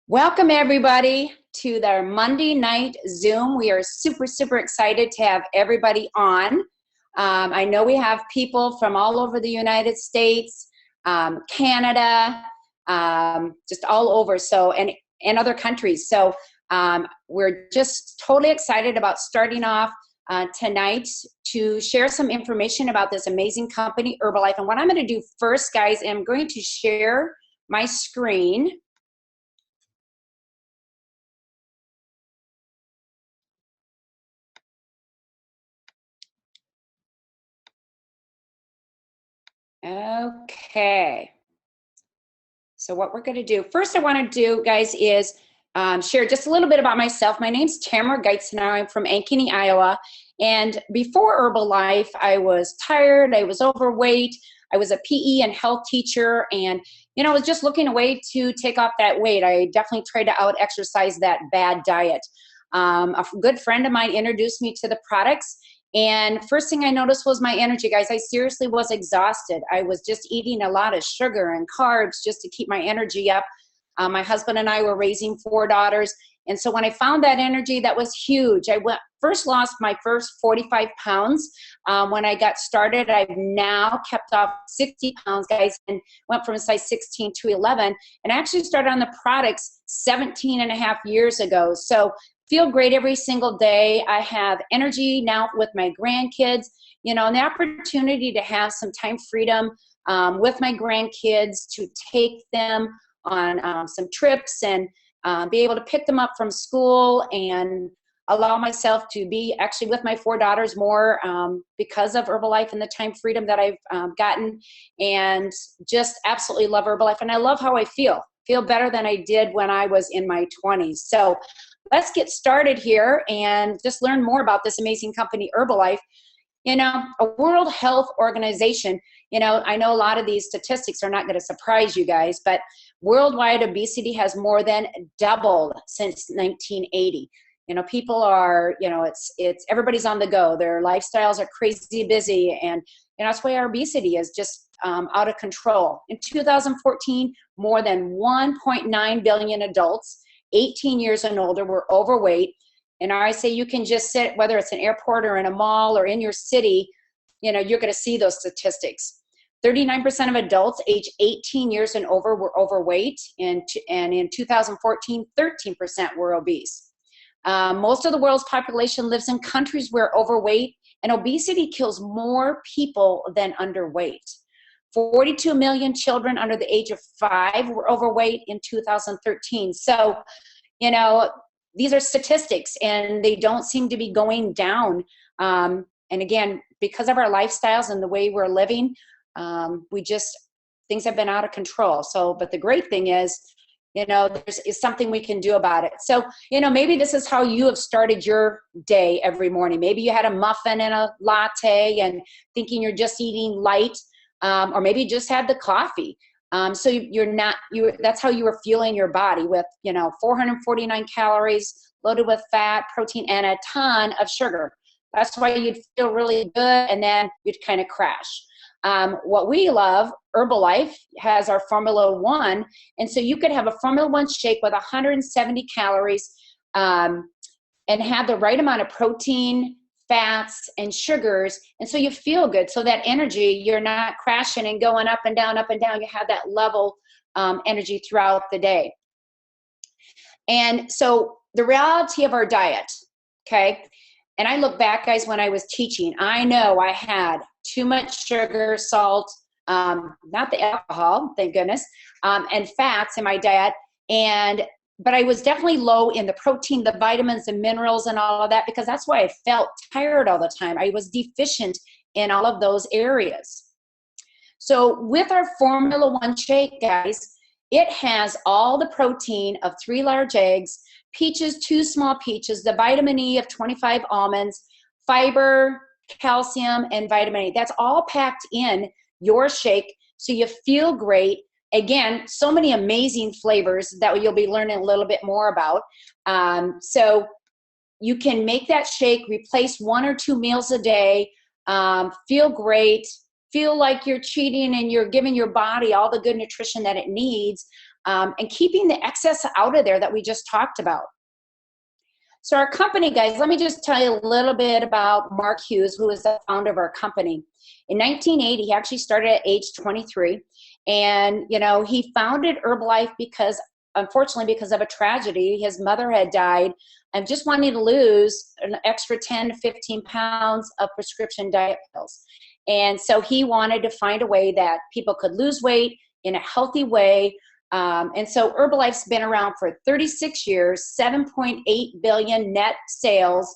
Welcome everybody to their Monday night Zoom. We are super excited to have everybody on. I know we have people from all over the United States, Canada, just all over, so and other countries. So we're just totally excited about starting off tonight to share some information about this amazing company, Herbalife. And what I'm going to do first, guys, I'm going to share my screen. Okay, so what we're going to do, first I want to do, guys, is share just a little bit about myself. My name's Tamara Geitzner. I'm from Ankeny, Iowa, and before Herbalife, I was tired, I was overweight, I was a PE and health teacher, and I was just looking a way to take off that weight. I definitely tried to out-exercise that bad diet. A good friend of mine introduced me to the products, and first thing I noticed was my energy, guys. I seriously was exhausted. I was just eating a lot of sugar and carbs just to keep my energy up. My husband and I were raising 4 daughters. And so when I found that energy, that was huge. I first lost my first 45 pounds. When I got started, I've now kept off 60 pounds, guys, and went from a size 16 to 11. And I actually started on the products 17 and a half years ago. So feel great every single day. I have energy now with my grandkids, and the opportunity to have some time freedom with my grandkids, to take them on some trips and be able to pick them up from school and allow myself to be actually with my 4 daughters more because of Herbalife and the time freedom that I've gotten, and just absolutely love Herbalife. And I love how I feel better than I did when I was in my 20s. So let's get started here and just learn more about this amazing company, Herbalife. A World Health Organization, I know a lot of these statistics are not going to surprise you guys, but worldwide obesity has more than doubled since 1980. People are, it's everybody's on the go. Their lifestyles are crazy busy, and that's why our obesity is just out of control. In 2014, more than 1.9 billion adults 18 years and older were overweight. And I say you can just sit, whether it's an airport or in a mall or in your city, you're going to see those statistics. 39% of adults age 18 years and over were overweight, and in 2014, 13% were obese. Most of the world's population lives in countries where overweight and obesity kills more people than underweight. 42 million children under the age of 5 were overweight in 2013. So, these are statistics, and they don't seem to be going down. And again, because of our lifestyles and the way we're living, things have been out of control. So, but the great thing is, there's something we can do about it. So, maybe this is how you have started your day every morning. Maybe you had a muffin and a latte and thinking you're just eating light. Or maybe you just had the coffee. So that's how you were fueling your body with, 449 calories loaded with fat, protein, and a ton of sugar. That's why you'd feel really good, and then you'd kind of crash. What we love, Herbalife has our Formula 1. And so you could have a Formula 1 shake with 170 calories and have the right amount of protein, fats, and sugars, and so you feel good. So that energy, you're not crashing and going up and down, up and down. You have that level energy throughout the day. And so the reality of our diet, okay, and I look back, guys, when I was teaching, I know I had too much sugar, salt, not the alcohol, thank goodness, and fats in my diet, but I was definitely low in the protein, the vitamins and minerals and all of that, because that's why I felt tired all the time. I was deficient in all of those areas. So with our Formula 1 shake, guys, it has all the protein of 3 large eggs, peaches, 2 small peaches, the vitamin E of 25 almonds, fiber, calcium, and vitamin A. That's all packed in your shake, so you feel great. Again, so many amazing flavors that you'll be learning a little bit more about. So you can make that shake, replace 1 or 2 meals a day, feel great, feel like you're cheating and you're giving your body all the good nutrition that it needs. and keeping the excess out of there that we just talked about. So our company, guys, let me just tell you a little bit about Mark Hughes, who is the founder of our company. In 1980, he actually started at age 23. And, you know, he founded Herbalife because, unfortunately, because of a tragedy. His mother had died and just wanted to lose an extra 10 to 15 pounds of prescription diet pills. And so he wanted to find a way that people could lose weight in a healthy way. And so Herbalife's been around for 36 years, 7.8 billion net sales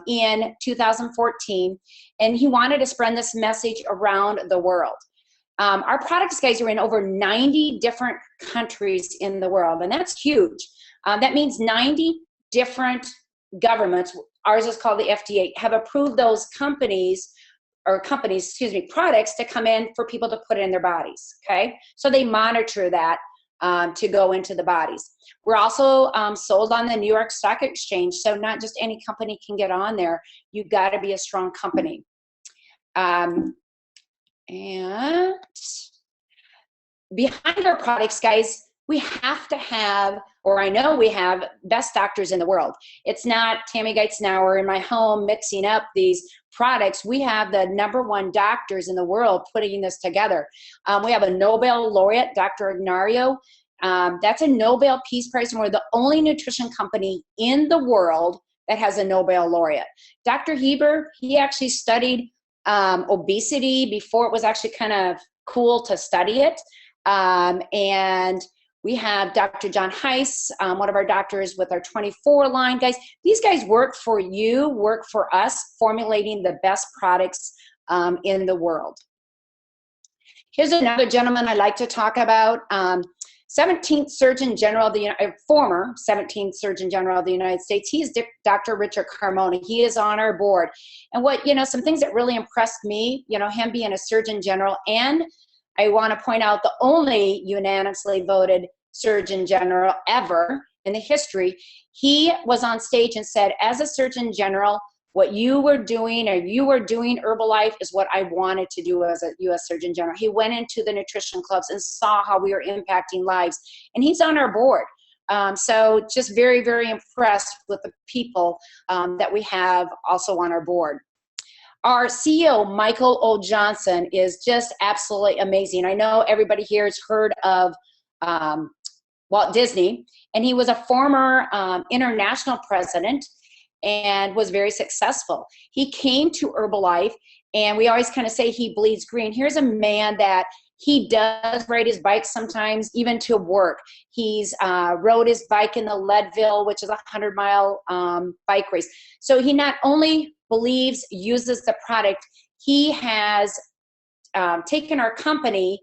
in 2014. And he wanted to spread this message around the world. Our products, guys, are in over 90 different countries in the world, and that's huge. That means 90 different governments, ours is called the FDA, have approved those products to come in for people to put in their bodies, okay? So they monitor that to go into the bodies. We're also sold on the New York Stock Exchange, so not just any company can get on there. You've got to be a strong company. And behind our products, guys, we have to have, or I know we have, best doctors in the world. It's not Tammy Geitzenauer in my home mixing up these products. We have the #1 doctors in the world putting this together. We have a Nobel laureate, Dr. Ignario. That's a Nobel Peace Prize, and we're the only nutrition company in the world that has a Nobel laureate. Dr. Heber, he actually studied obesity before it was actually kind of cool to study it. And we have Dr. John Heiss, one of our doctors with our 24 line. Guys, these guys work for you, work for us, formulating the best products in the world. Here's another gentleman I like to talk about. 17th Surgeon General of the former 17th Surgeon General of the United States. He's Dr. Richard Carmona. He is on our board. And what, you know, some things that really impressed me, you know, him being a Surgeon General, and I want to point out the only unanimously voted Surgeon General ever in the history. He was on stage and said, as a Surgeon General, what you were doing, or you were doing Herbalife, is what I wanted to do as a U.S. Surgeon General. He went into the nutrition clubs and saw how we were impacting lives, and he's on our board. So just very, very impressed with the people that we have also on our board. Our CEO, Michael O. Johnson, is just absolutely amazing. I know everybody here has heard of Walt Disney, and he was a former international president and was very successful. He came to Herbalife, and we always kind of say he bleeds green. Here's a man that he does ride his bike sometimes, even to work. He's rode his bike in the Leadville, which is a 100-mile bike race. So he not only believes, uses the product, he has taken our company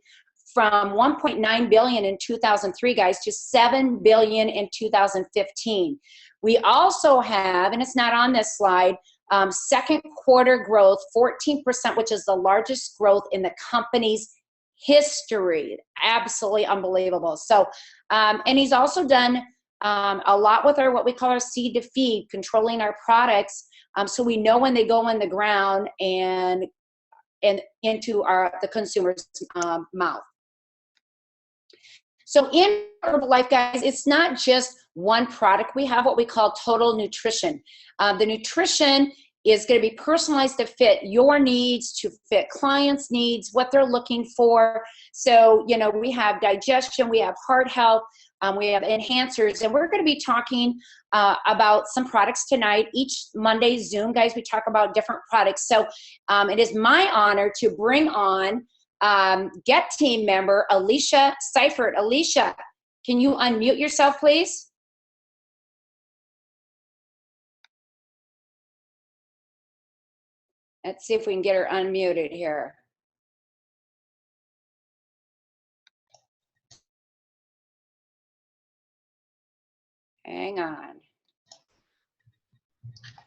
from 1.9 billion in 2003, guys, to 7 billion in 2015. We also have, and it's not on this slide, second quarter growth, 14%, which is the largest growth in the company's history. Absolutely unbelievable. So, and he's also done a lot with our, what we call our seed to feed, controlling our products, so we know when they go in the ground and into the consumer's mouth. So in Herbalife, guys, it's not just one product. We have what we call total nutrition. The nutrition is going to be personalized to fit your needs, to fit clients' needs, what they're looking for. So, you know, we have digestion, we have heart health, we have enhancers, and we're going to be talking about some products tonight. Each Monday Zoom, guys, we talk about different products. So it is my honor to bring on Get team member Alicia Seifert. Alicia, can you unmute yourself, please? Let's see if we can get her unmuted here. Hang on.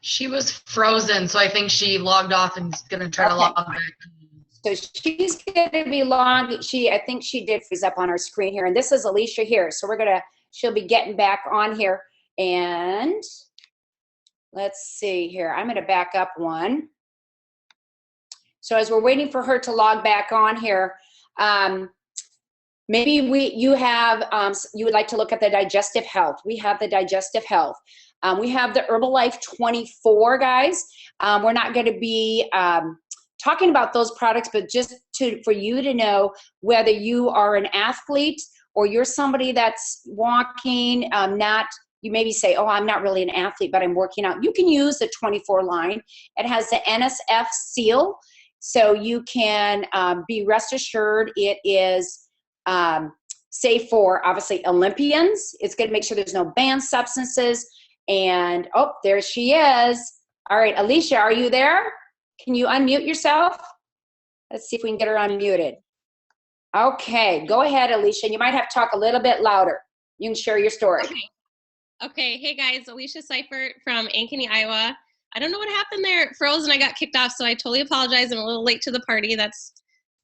She was frozen, so I think she logged off and is gonna try to log back. So she's gonna be logged. I think she did freeze up on our screen here, and this is Alicia here. So she'll be getting back on here, and let's see here. I'm gonna back up one. So as we're waiting for her to log back on here, Maybe you would like to look at the digestive health. We have the digestive health. We have the Herbalife 24, guys. We're not going to be talking about those products, but just for you to know whether you are an athlete or you're somebody that's walking, you maybe say, oh, I'm not really an athlete, but I'm working out. You can use the 24 line. It has the NSF seal, so you can be rest assured it is safe for, obviously, Olympians. It's going to make sure there's no banned substances. And, oh, there she is. All right, Alicia, are you there? Can you unmute yourself? Let's see if we can get her unmuted. Okay, go ahead, Alicia. You might have to talk a little bit louder. You can share your story. Okay. Hey, guys. Alicia Seifert from Ankeny, Iowa. I don't know what happened there. It froze and I got kicked off, so I totally apologize. I'm a little late to the party. That's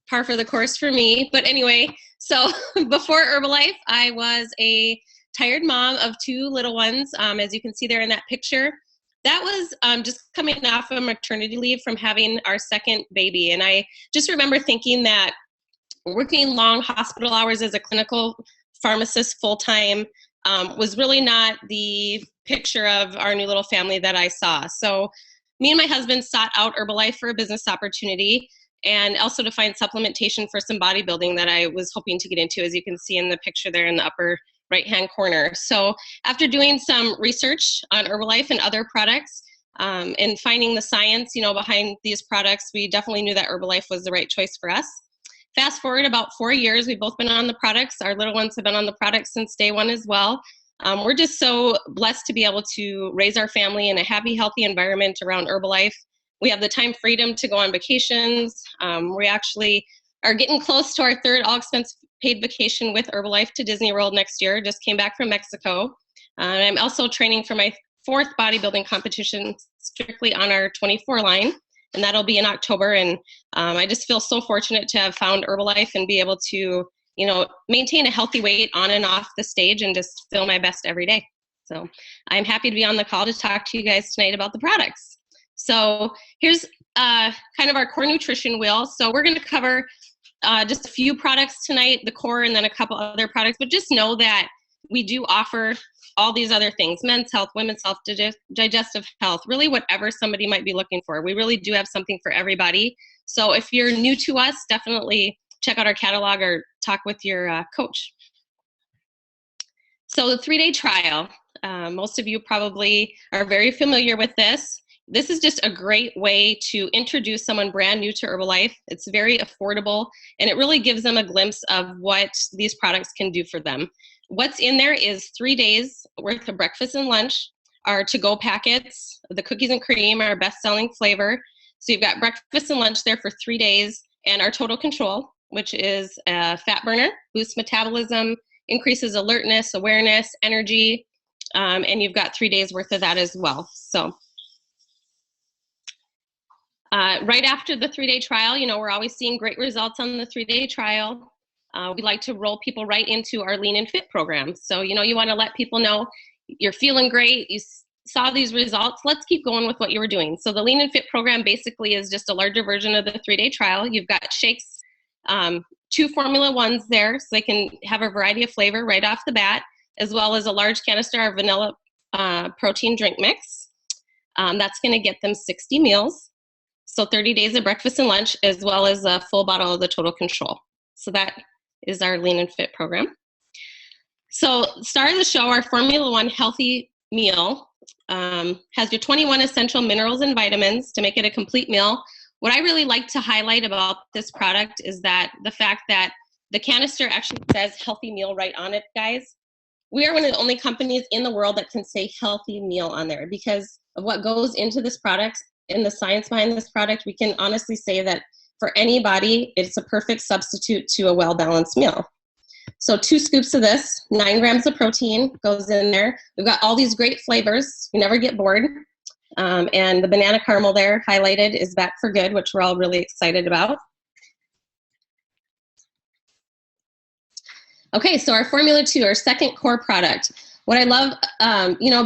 par for the course for me. But anyway, so before Herbalife, I was a tired mom of 2 little ones, as you can see there in that picture. That was just coming off of maternity leave from having our second baby. And I just remember thinking that working long hospital hours as a clinical pharmacist full-time was really not the picture of our new little family that I saw. So me and my husband sought out Herbalife for a business opportunity and also to find supplementation for some bodybuilding that I was hoping to get into, as you can see in the picture there in the upper right-hand corner. So after doing some research on Herbalife and other products and finding the science, behind these products, we definitely knew that Herbalife was the right choice for us. Fast forward about 4 years, we've both been on the products. Our little ones have been on the products since day one as well. We're just so blessed to be able to raise our family in a happy, healthy environment around Herbalife. We have the time freedom to go on vacations. We actually are getting close to our 3rd all-expense paid vacation with Herbalife to Disney World next year. Just came back from Mexico. I'm also training for my 4th bodybuilding competition strictly on our 24 line, and that'll be in October. And I just feel so fortunate to have found Herbalife and be able to, maintain a healthy weight on and off the stage and just feel my best every day. So I'm happy to be on the call to talk to you guys tonight about the products. So here's kind of our core nutrition wheel. So we're going to cover just a few products tonight, the core, and then a couple other products. But just know that we do offer all these other things: men's health, women's health, digestive health, really whatever somebody might be looking for. We really do have something for everybody. So if you're new to us, definitely check out our catalog or talk with your coach. So the 3-day trial, most of you probably are very familiar with this. This is just a great way to introduce someone brand new to Herbalife. It's very affordable, and it really gives them a glimpse of what these products can do for them. What's in there is 3 days worth of breakfast and lunch, our to-go packets, the cookies and cream, our best-selling flavor. So you've got breakfast and lunch there for 3 days, and our Total Control, which is a fat burner, boosts metabolism, increases alertness, awareness, energy, and you've got 3 days worth of that as well. So right after the 3-day trial, we're always seeing great results on the 3-day trial. We like to roll people right into our Lean and Fit program. So, you want to let people know you're feeling great, you saw these results, let's keep going with what you were doing. So the Lean and Fit program basically is just a larger version of the 3-day trial. You've got shakes, 2 Formula 1s there, so they can have a variety of flavor right off the bat, as well as a large canister of vanilla protein drink mix. That's going to get them 60 meals. So 30 days of breakfast and lunch, as well as a full bottle of the Total Control. So that is our Lean and Fit program. So star of the show, our Formula 1 healthy meal has your 21 essential minerals and vitamins to make it a complete meal. What I really like to highlight about this product is that the fact that the canister actually says healthy meal right on it, guys. We are one of the only companies in the world that can say healthy meal on there because of what goes into this product and the science behind this product. We can honestly say that for anybody, it's a perfect substitute to a well-balanced meal. So 2 scoops of this, 9 grams of protein goes in there. We've got all these great flavors. You never get bored. And the banana caramel there highlighted is back for good, which we're all really excited about. Okay, so our Formula 2, our second core product. What I love,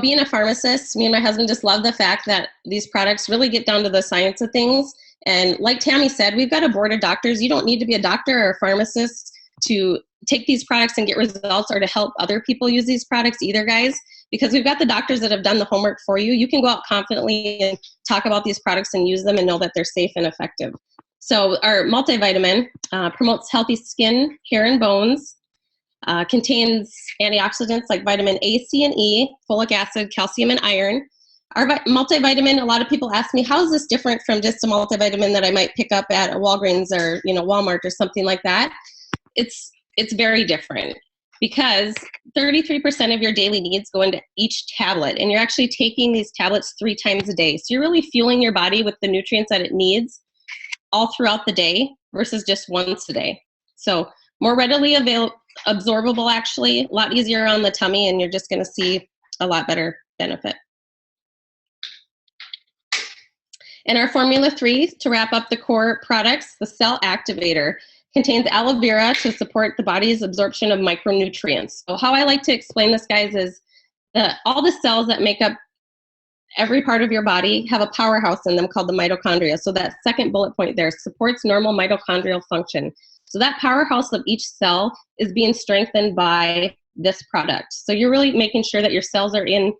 being a pharmacist, me and my husband just love the fact that these products really get down to the science of things. And like Tammy said, we've got a board of doctors. You don't need to be a doctor or a pharmacist to take these products and get results or to help other people use these products either, guys, because we've got the doctors that have done the homework for you. You can go out confidently and talk about these products and use them and know that they're safe and effective. So our multivitamin promotes healthy skin, hair, and bones, contains antioxidants like vitamin A, C, and E, folic acid, calcium, and iron. Our multivitamin, a lot of people ask me, how is this different from just a multivitamin that I might pick up at a Walgreens or Walmart or something like that? It's very different because 33% of your daily needs go into each tablet, and you're actually taking these tablets 3 times a day. So you're really fueling your body with the nutrients that it needs all throughout the day versus just once a day. So more readily absorbable, actually, a lot easier on the tummy, and you're just going to see a lot better benefit. And our Formula 3, to wrap up the core products, the Cell Activator contains aloe vera to support the body's absorption of micronutrients. So how I like to explain this, guys, is all the cells that make up every part of your body have a powerhouse in them called the mitochondria. So that second bullet point there supports normal mitochondrial function. So that powerhouse of each cell is being strengthened by this product. So you're really making sure that your cells are in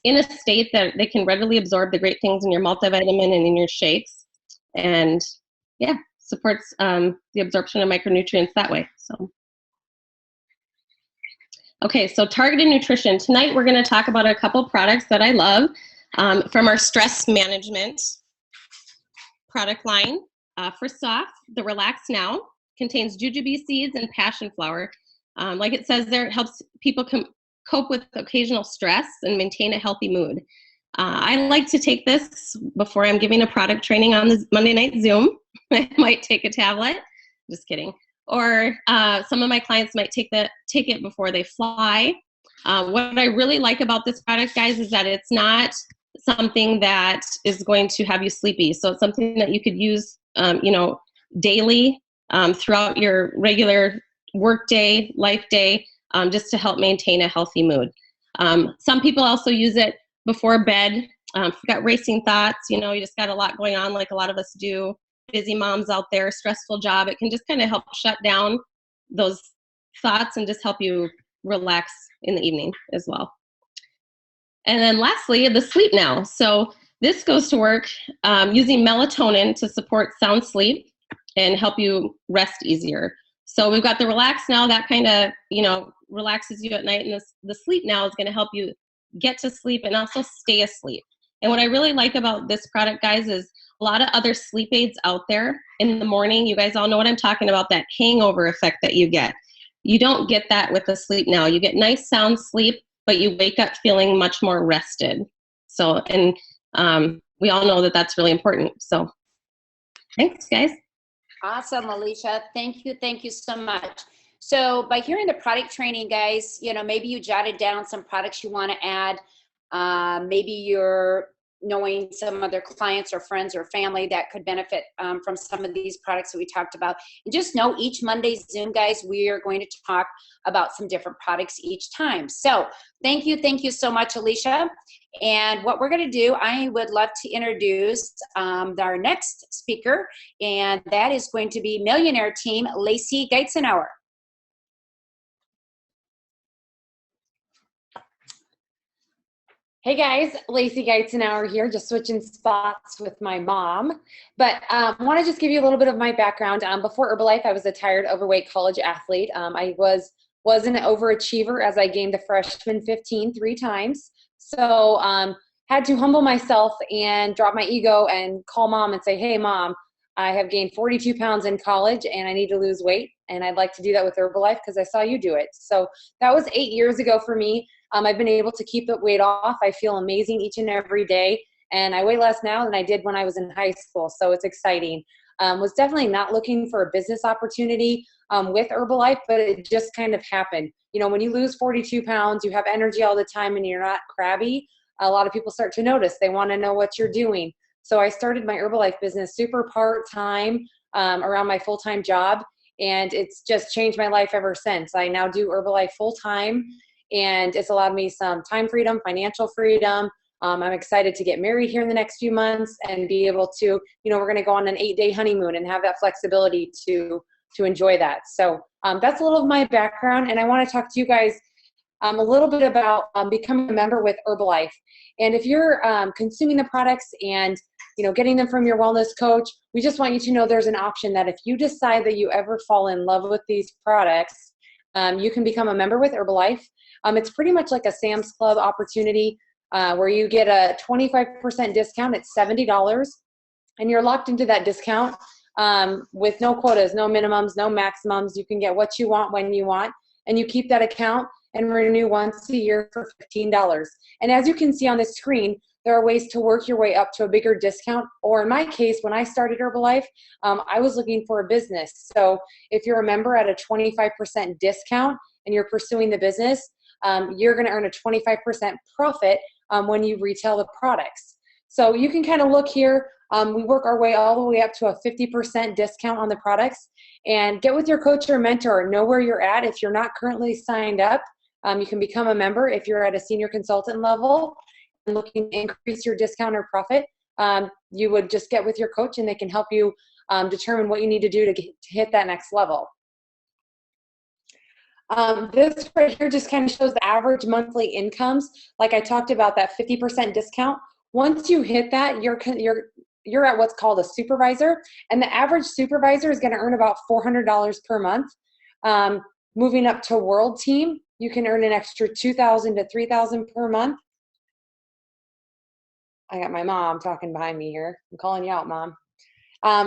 a state that they can readily absorb the great things in your multivitamin and in your shakes. And yeah, supports the absorption of micronutrients that way. So, okay, so targeted nutrition. Tonight we're going to talk about a couple products that I love from our stress management product line. First off, the Relax Now contains jujube seeds and passion flower. Like it says there, it helps people cope with occasional stress and maintain a healthy mood. I like to take this before I'm giving a product training on this Monday night Zoom. I might take a tablet, just kidding. Or some of my clients might take it before they fly. What I really like about this product, guys, is that it's not something that is going to have you sleepy. So it's something that you could use, daily throughout your regular work day, life day, just to help maintain a healthy mood. Some people also use it before bed. If you've got racing thoughts, you just got a lot going on like a lot of us do, busy moms out there, stressful job, it can just kind of help shut down those thoughts and just help you relax in the evening as well. And then lastly, the Sleep Now. So this goes to work using melatonin to support sound sleep and help you rest easier. So we've got the Relax Now, that kind of, relaxes you at night, and the Sleep Now is going to help you get to sleep and also stay asleep. And what I really like about this product, guys, is a lot of other sleep aids out there in the morning. You guys all know what I'm talking about, that hangover effect that you get. You don't get that with the Sleep Now. You get nice sound sleep, but you wake up feeling much more rested. So, and we all know that that's really important. So thanks, guys. Awesome, Alicia. Thank you so much. So by hearing the product training, guys, maybe you jotted down some products you want to add. Maybe you're knowing some other clients or friends or family that could benefit from some of these products that we talked about. And just know each Monday's Zoom, guys, we are going to talk about some different products each time. So thank you so much, Alicia. And what we're going to do, I would love to introduce our next speaker, and that is going to be Millionaire Team, Lacey Geitzenauer. Hey guys, Lacey Geitzenauer here, just switching spots with my mom. But I want to just give you a little bit of my background. Before Herbalife, I was a tired, overweight college athlete. I was an overachiever as I gained the freshman 15 3 times. So had to humble myself and drop my ego and call mom and say, hey mom, I have gained 42 pounds in college and I need to lose weight. And I'd like to do that with Herbalife because I saw you do it. So that was 8 years ago for me. I've been able to keep the weight off. I feel amazing each and every day. And I weigh less now than I did when I was in high school. So it's exciting. Was definitely not looking for a business opportunity with Herbalife, but it just kind of happened. When you lose 42 pounds, you have energy all the time and you're not crabby. A lot of people start to notice. They want to know what you're doing. So I started my Herbalife business super part-time around my full-time job. And it's just changed my life ever since. I now do Herbalife full-time. And it's allowed me some time freedom, financial freedom. I'm excited to get married here in the next few months and be able to, we're going to go on an 8-day honeymoon and have that flexibility to to enjoy that. So that's a little of my background, and I want to talk to you guys a little bit about becoming a member with Herbalife. And if you're consuming the products and getting them from your wellness coach, we just want you to know there's an option that if you decide that you ever fall in love with these products, you can become a member with Herbalife. It's pretty much like a Sam's Club opportunity where you get a 25% discount at $70, and you're locked into that discount with no quotas, no minimums, no maximums. You can get what you want when you want, and you keep that account and renew once a year for $15. And as you can see on the screen, there are ways to work your way up to a bigger discount. Or in my case, when I started Herbalife, I was looking for a business. So if you're a member at a 25% discount and you're pursuing the business, you're going to earn a 25% profit when you retail the products. So you can kind of look here. We work our way all the way up to a 50% discount on the products. And get with your coach or mentor. Know where you're at. If you're not currently signed up, you can become a member if you're at a senior consultant level and looking to increase your discount or profit. You would just get with your coach and they can help you determine what you need to do to hit that next level. This right here just kind of shows the average monthly incomes. Like I talked about, that 50% discount. Once you hit that, you're at what's called a supervisor, and the average supervisor is going to earn about $400 per month. Moving up to World Team, you can earn an extra $2,000 to $3,000 per month. I got my mom talking behind me here. I'm calling you out, Mom.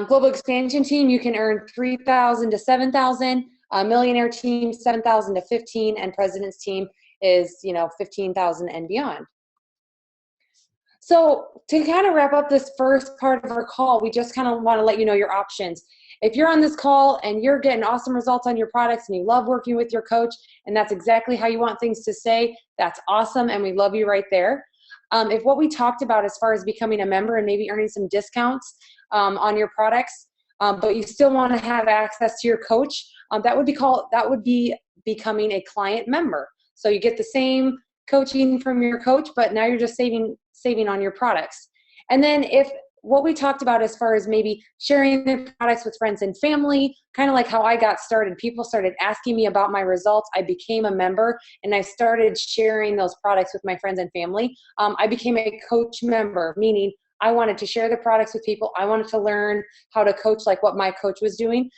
Global Expansion Team, you can earn $3,000 to $7,000. Millionaire Team, $7,000 to $15,000, and President's Team is $15,000 and beyond. So to kind of wrap up this first part of our call, we just kind of want to let you know your options. If you're on this call and you're getting awesome results on your products and you love working with your coach and that's exactly how you want things to stay, that's awesome, and we love you right there. If what we talked about as far as becoming a member and maybe earning some discounts on your products, but you still want to have access to your coach, that would be becoming a client member. So you get the same coaching from your coach, but now you're just saving on your products. And then if what we talked about as far as maybe sharing the products with friends and family, kind of like how I got started, people started asking me about my results. I became a member and I started sharing those products with my friends and family. I became a coach member, meaning I wanted to share the products with people. I wanted to learn how to coach like what my coach was doing.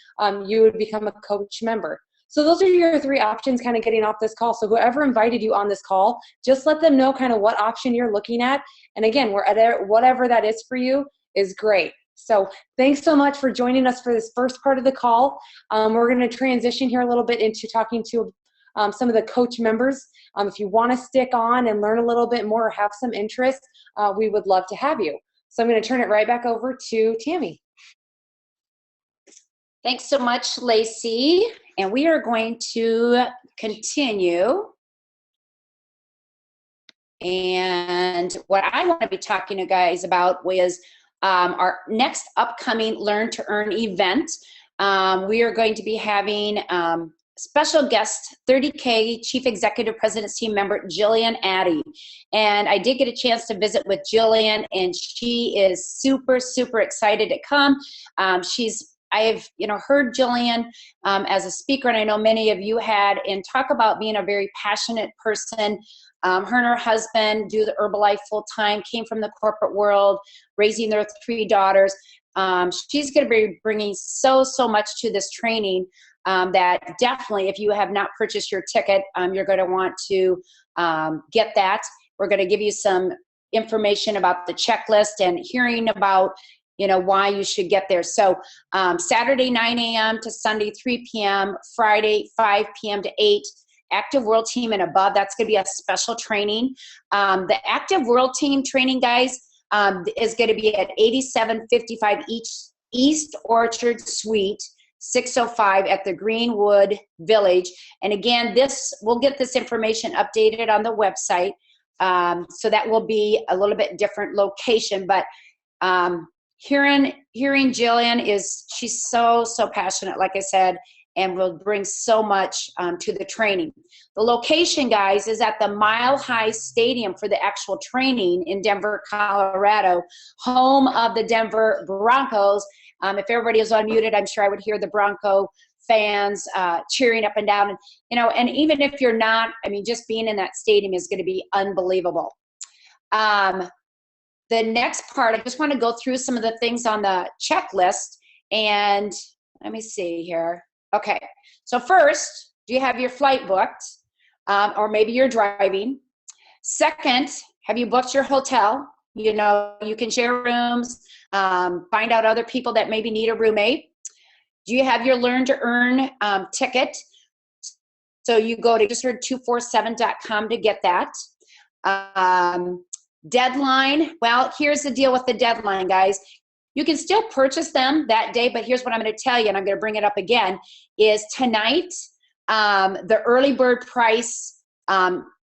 You would become a coach member. So those are your three options kind of getting off this call. So whoever invited you on this call, just let them know kind of what option you're looking at. And again, whatever that is for you is great. So thanks so much for joining us for this first part of the call. We're going to transition here a little bit into talking to some of the coach members. If you want to stick on and learn a little bit more or have some interest, we would love to have you. So I'm going to turn it right back over to Tammy. Thanks so much, Lacey. And we are going to continue. And what I want to be talking to you guys about was our next upcoming Learn to Earn event. We are going to be having special guest 30K Chief Executive President's Team member Jillian Addy. And I did get a chance to visit with Jillian, and she is super, super excited to come. I've heard Jillian as a speaker, and I know many of you had, and talk about being a very passionate person. Her and her husband do the Herbalife full time, came from the corporate world, raising their 3 daughters. She's going to be bringing so much to this training that definitely, if you have not purchased your ticket, you're going to want to get that. We're going to give you some information about the checklist and hearing about why you should get there. So Saturday 9 a.m. to Sunday 3 p.m., Friday 5 p.m. to 8, Active World Team and above. That's going to be a special training. The Active World Team training, guys, is going to be at 8755 East Orchard Suite, 605 at the Greenwood Village. And again, we'll get this information updated on the website. So that will be a little bit different location, but hearing Jillian she's so passionate, like I said, and will bring so much to the training. The location, guys, is at the Mile High Stadium for the actual training in Denver, Colorado, home of the Denver Broncos. If everybody is unmuted, I'm sure I would hear the Bronco fans cheering up and down. And, you know, and even if you're not, I mean, just being in that stadium is going to be unbelievable. The next part, I just want to go through some of the things on the checklist. And let me see here. Okay. So first, do you have your flight booked? Or maybe you're driving. Second, have you booked your hotel? You know, you can share rooms, find out other people that maybe need a roommate. Do you have your Learn to Earn ticket? So you go to registered247.com to get that. Deadline, well, here's the deal with the deadline, guys. You can still purchase them that day, but here's what I'm going to tell you, and I'm going to bring it up again, is tonight, the early bird price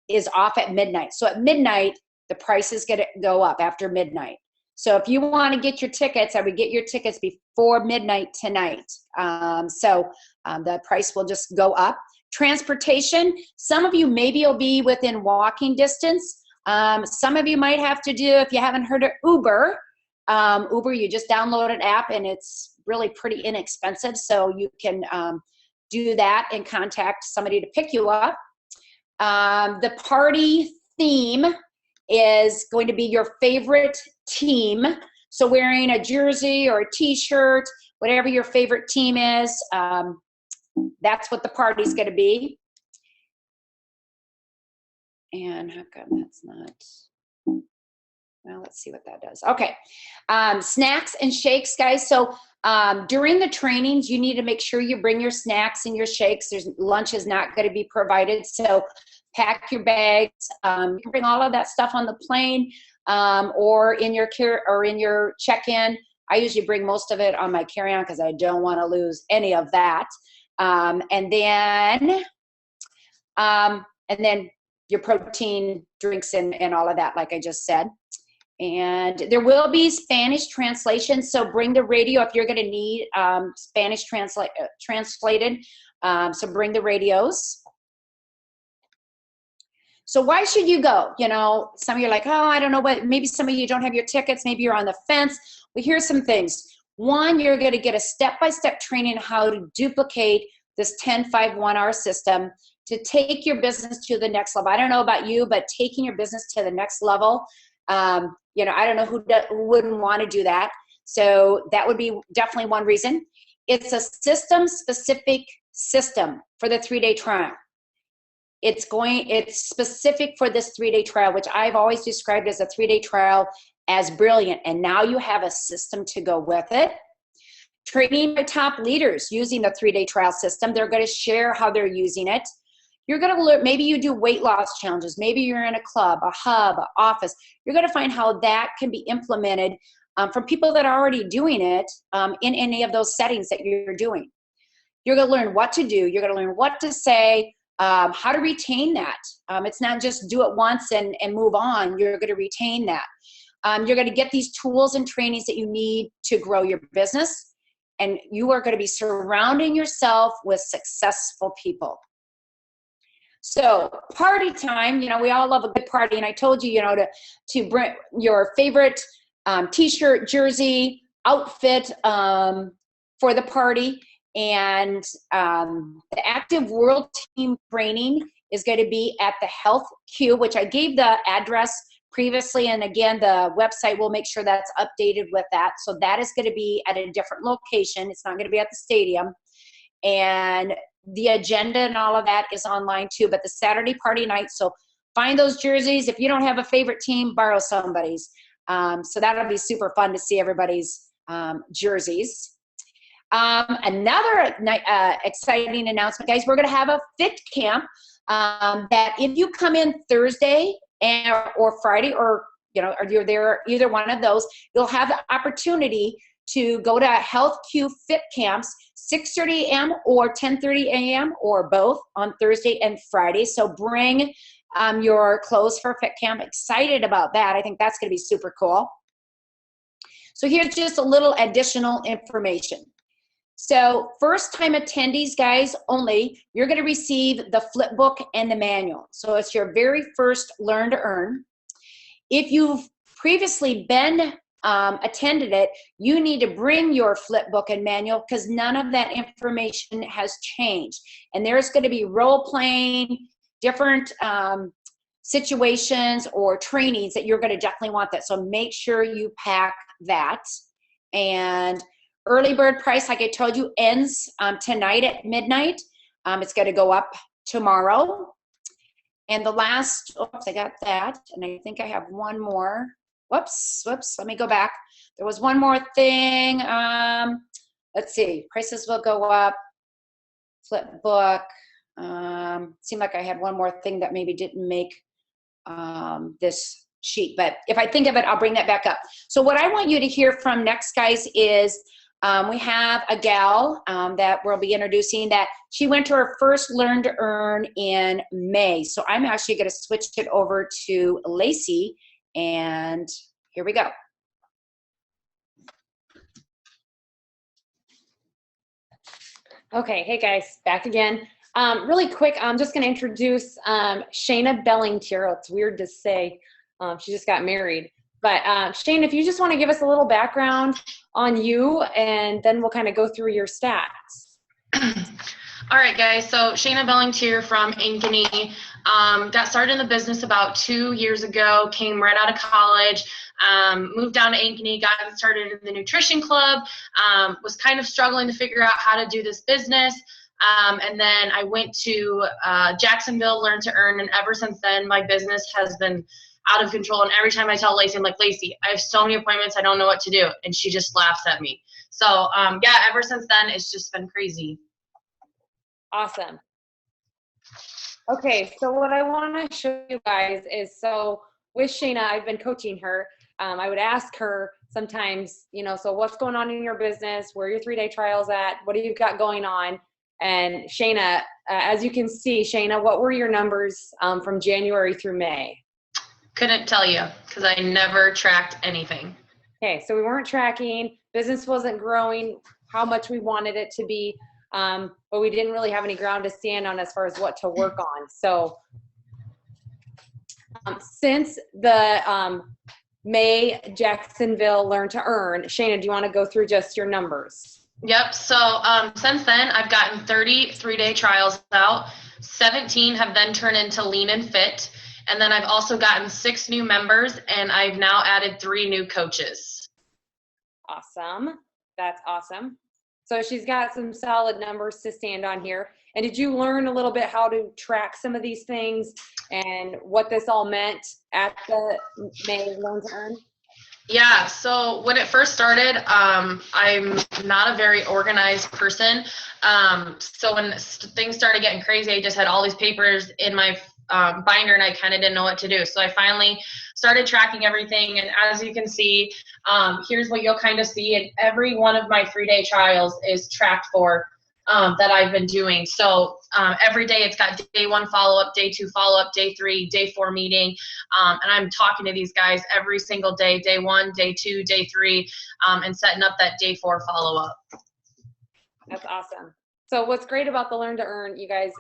is off at midnight. So at midnight, the price is going to go up after midnight. So if you want to get your tickets, I would get your tickets before midnight tonight. The price will just go up. Transportation, some of you maybe will be within walking distance. Some of you might have to do, if you haven't heard of Uber, Uber, you just download an app and it's really pretty inexpensive. So you can do that and contact somebody to pick you up. The party theme is going to be your favorite team. So wearing a jersey or a t-shirt, whatever your favorite team is, that's what the party's going to be. And how come that's not, well, let's see what that does. Okay, snacks and shakes, guys. So during the trainings, you need to make sure you bring your snacks and your shakes. Lunch is not going to be provided, so pack your bags. You can bring all of that stuff on the plane or in your check-in. I usually bring most of it on my carry-on because I don't want to lose any of that. And then your protein drinks and all of that, like I just said. And there will be Spanish translation, so bring the radio if you're going to need Spanish translated. So bring the radios. So why should you go? You know, some of you are like, oh, I don't know, but maybe some of you don't have your tickets. Maybe you're on the fence. Well, here's some things. One, you're going to get a step-by-step training how to duplicate this 10-5-1R system to take your business to the next level. I don't know about you, but taking your business to the next level, you know, I don't know who wouldn't want to do that. So that would be definitely one reason. It's a system-specific system for the 3-day trial. It's specific for this 3-day trial, which I've always described as a 3-day trial as brilliant. And now you have a system to go with it. Training my top leaders using the 3-day trial system. They're going to share how they're using it. You're going to learn, maybe you do weight loss challenges. Maybe you're in a club, a hub, an office. You're going to find how that can be implemented from people that are already doing it in any of those settings that you're doing. You're going to learn what to do. You're going to learn what to say, how to retain that. It's not just do it once and move on. You're going to retain that. You're going to get these tools and trainings that you need to grow your business. And you are going to be surrounding yourself with successful people. So party time, you know, we all love a good party. And I told you, you know, to bring your favorite t-shirt, jersey, outfit for the party. And the Active World Team Training is going to be at the Health Q, which I gave the address previously. And again, the website will make sure that's updated with that. So that is going to be at a different location. It's not going to be at the stadium. And the agenda and all of that is online too, but the Saturday party night. So find those jerseys. If you don't have a favorite team, borrow somebody's. So that'll be super fun to see everybody's jerseys. Another exciting announcement, guys, we're going to have a fit camp that if you come in Thursday or Friday, or you know, or you're there, either one of those, you'll have the opportunity to go to Health Q Fit Camps, 6:30 a.m. or 10:30 a.m. or both on Thursday and Friday. So bring your clothes for Fit Camp. Excited about that. I think that's going to be super cool. So here's just a little additional information. So first-time attendees, guys, only, you're going to receive the flip book and the manual. So it's your very first Learn to Earn. If you've previously been attended it, you need to bring your flip book and manual because none of that information has changed. And there's going to be role playing, different situations or trainings that you're going to definitely want that. So make sure you pack that. And early bird price, like I told you, ends tonight at midnight. It's going to go up tomorrow. And the last, oops, I got that. And I think I have one more. Whoops, let me go back. There was one more thing. Let's see, prices will go up, flip book. Seemed like I had one more thing that maybe didn't make this sheet, but if I think of it, I'll bring that back up. So what I want you to hear from next, guys, is we have a gal that we'll be introducing that she went to her first Learn to Earn in May. So I'm actually going to switch it over to Lacey, and here we go. Okay, hey guys, back again. Really quick, I'm just going to introduce Shayna Bellingtier. It's weird to say. She just got married. But Shane, if you just want to give us a little background on you, and then we'll kind of go through your stats. All right, guys. So Shayna Bellingtier from Ankeny. Got started in the business about 2 years ago, came right out of college, moved down to Ankeny, got started in the nutrition club, was kind of struggling to figure out how to do this business. And then I went to Jacksonville, Learn to Earn, and ever since then, my business has been out of control. And every time I tell Lacey, I'm like, Lacey, I have so many appointments, I don't know what to do. And she just laughs at me. So yeah, ever since then, it's just been crazy. Awesome. Okay, so what I want to show you guys is, so with Shayna, I've been coaching her. I would ask her sometimes, you know, so what's going on in your business? Where are your 3-day trials at? What do you got going on? And Shayna, as you can see, Shayna, what were your numbers from January through May? Couldn't tell you because I never tracked anything. Okay, so we weren't tracking. Business wasn't growing how much we wanted it to be, but we didn't really have any ground to stand on as far as what to work on. So since the May Jacksonville Learn to Earn, Shayna, do you want to go through just your numbers? Yep. So since then, I've gotten 30 3-day trials out. 17 have then turned into Lean and Fit. And then I've also gotten 6 new members, and I've now added 3 new coaches. Awesome. That's awesome. So she's got some solid numbers to stand on here. And did you learn a little bit how to track some of these things and what this all meant at the May Learn to Earn? Yeah, so when it first started, I'm not a very organized person. So when things started getting crazy, I just had all these papers in my binder and I kind of didn't know what to do. So I finally started tracking everything. And as you can see, here's what you'll kind of see. And every one of my 3-day trials is tracked for that I've been doing. So every day it's got day 1 follow-up, day 2 follow-up, day 3, day 4 meeting. And I'm talking to these guys every single day, day 1, day 2, day 3, and setting up that day 4 follow-up. That's awesome. So what's great about the Learn to Earn, you guys,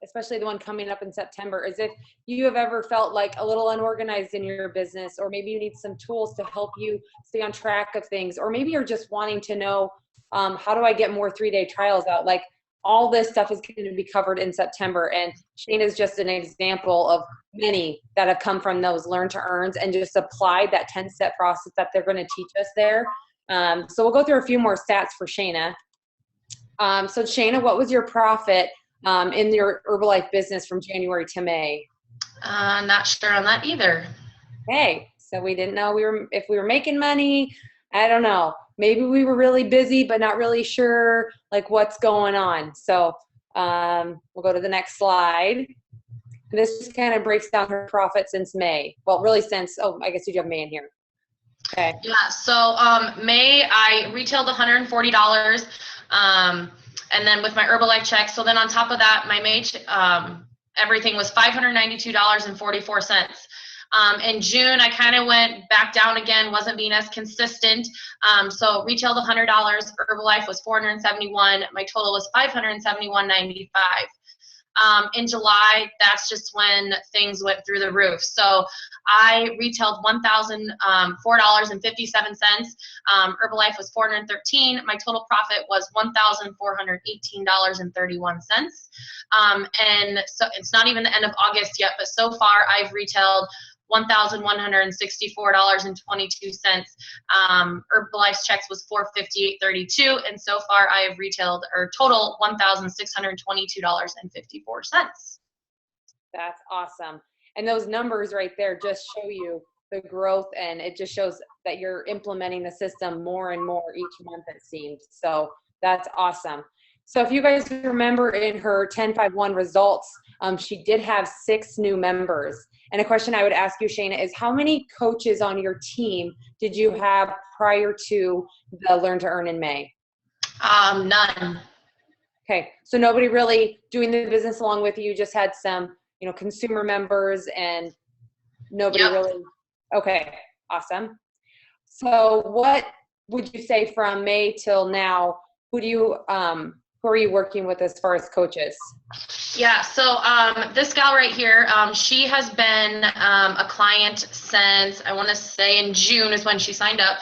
especially the one coming up in September, is if you have ever felt like a little unorganized in your business, or maybe you need some tools to help you stay on track of things, or maybe you're just wanting to know, how do I get more 3-day trials out? Like, all this stuff is going to be covered in September. And Shane is just an example of many that have come from those Learn to Earns and just applied that 10-step process that they're going to teach us there. So we'll go through a few more stats for Shayna. So Shayna, what was your profit in your Herbalife business from January to May? Not sure on that either. Okay, so we didn't know if we were making money. I don't know. Maybe we were really busy, but not really sure like what's going on. So we'll go to the next slide. This just kind of breaks down her profit since May. Well, really since, I guess you have May in here. Okay. Yeah, so May I retailed $140. And then with my Herbalife check, so then on top of that, my May, everything was $592.44. In June, I kind of went back down again, wasn't being as consistent. So retailed $100, Herbalife was $471, my total was $571.95. In July, that's just when things went through the roof. So I retailed $1,004.57. Herbalife was $413. My total profit was $1,418.31. And so it's not even the end of August yet, but so far I've retailed $1,164.22. Herbalife's checks was $458.32, and so far I have retailed or total $1,622.54. That's awesome. And those numbers right there just show you the growth, and it just shows that you're implementing the system more and more each month, it seems. So that's awesome. So if you guys remember in her 10-5-1 results, she did have 6 new members. And a question I would ask you, Shayna, is how many coaches on your team did you have prior to the Learn to Earn in May? None. Okay, so nobody really doing the business along with you, just had some, you know, consumer members and nobody really. Okay, awesome. So what would you say from May till now, who are you working with as far as coaches? Yeah, so this gal right here, she has been a client since, I want to say in June is when she signed up.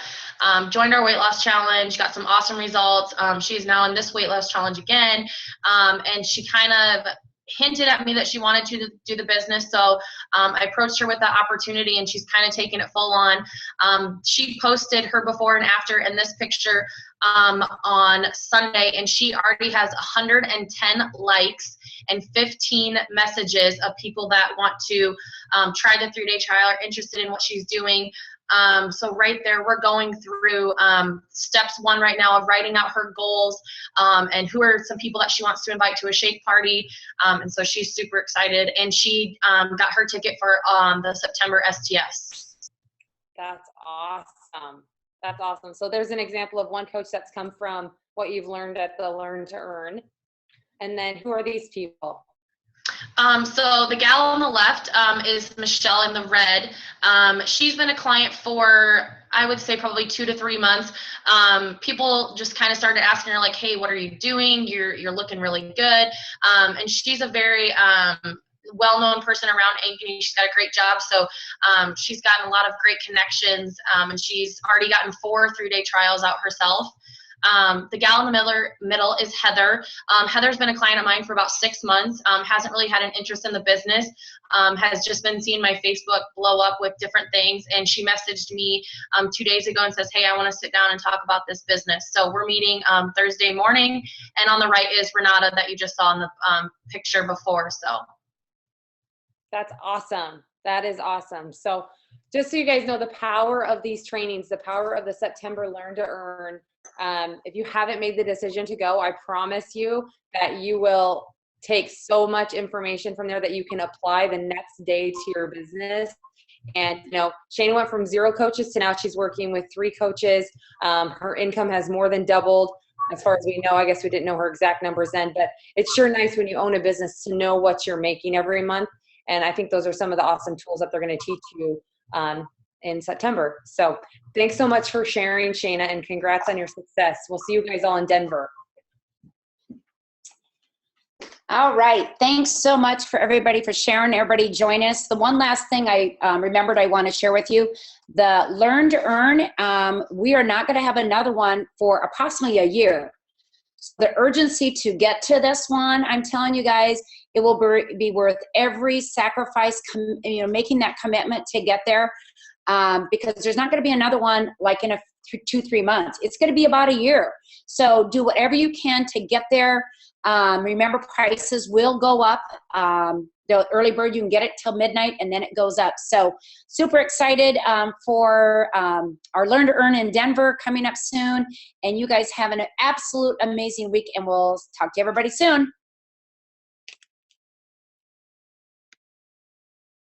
Joined our weight loss challenge, got some awesome results. She's now in this weight loss challenge again, and she kind of hinted at me that she wanted to do the business. So I approached her with that opportunity, and she's kind of taken it full on. She posted her before and after in this picture on Sunday, and she already has 110 likes and 15 messages of people that want to try the 3-day trial, are interested in what she's doing. So right there, we're going through steps 1 right now of writing out her goals and who are some people that she wants to invite to a shake party. And so she's super excited, and she got her ticket for the September STS. That's awesome. That's awesome. So there's an example of one coach that's come from what you've learned at the Learn to Earn. And then who are these people? So the gal on the left is Michelle in the red. She's been a client for, I would say, probably 2 to 3 months. People just kind of started asking her, like, hey, what are you doing? You're looking really good. And she's a very well-known person around Ankeny. She's got a great job. So she's gotten a lot of great connections, and she's already gotten 4 3-day trials out herself. The gal in the middle is Heather. Heather's been a client of mine for about 6 months, hasn't really had an interest in the business, has just been seeing my Facebook blow up with different things, and she messaged me 2 days ago and says, hey, I want to sit down and talk about this business. So we're meeting Thursday morning, and on the right is Renata that you just saw in the picture before. So that's awesome. That is awesome. So just so you guys know the power of these trainings, the power of the September Learn to Earn. If you haven't made the decision to go, I promise you that you will take so much information from there that you can apply the next day to your business. And, you know, Shayna went from 0 coaches to now she's working with 3 coaches. Her income has more than doubled. As far as we know, I guess we didn't know her exact numbers then, but it's sure nice when you own a business to know what you're making every month. And I think those are some of the awesome tools that they're going to teach you in September. So thanks so much for sharing, Shayna, and congrats on your success. We'll see you guys all in Denver. All right. Thanks so much for everybody for sharing. Everybody join us. The one last thing I remembered I want to share with you, the Learn to Earn, we are not going to have another one for approximately a year. The urgency to get to this one, I'm telling you guys, it will be worth every sacrifice, making that commitment to get there, because there's not going to be another one like in 2-3 months. It's going to be about a year. So do whatever you can to get there. Remember, prices will go up. The early bird, you can get it till midnight, and then it goes up. So super excited for our Learn to Earn in Denver coming up soon. And you guys have an absolute amazing week, and we'll talk to everybody soon.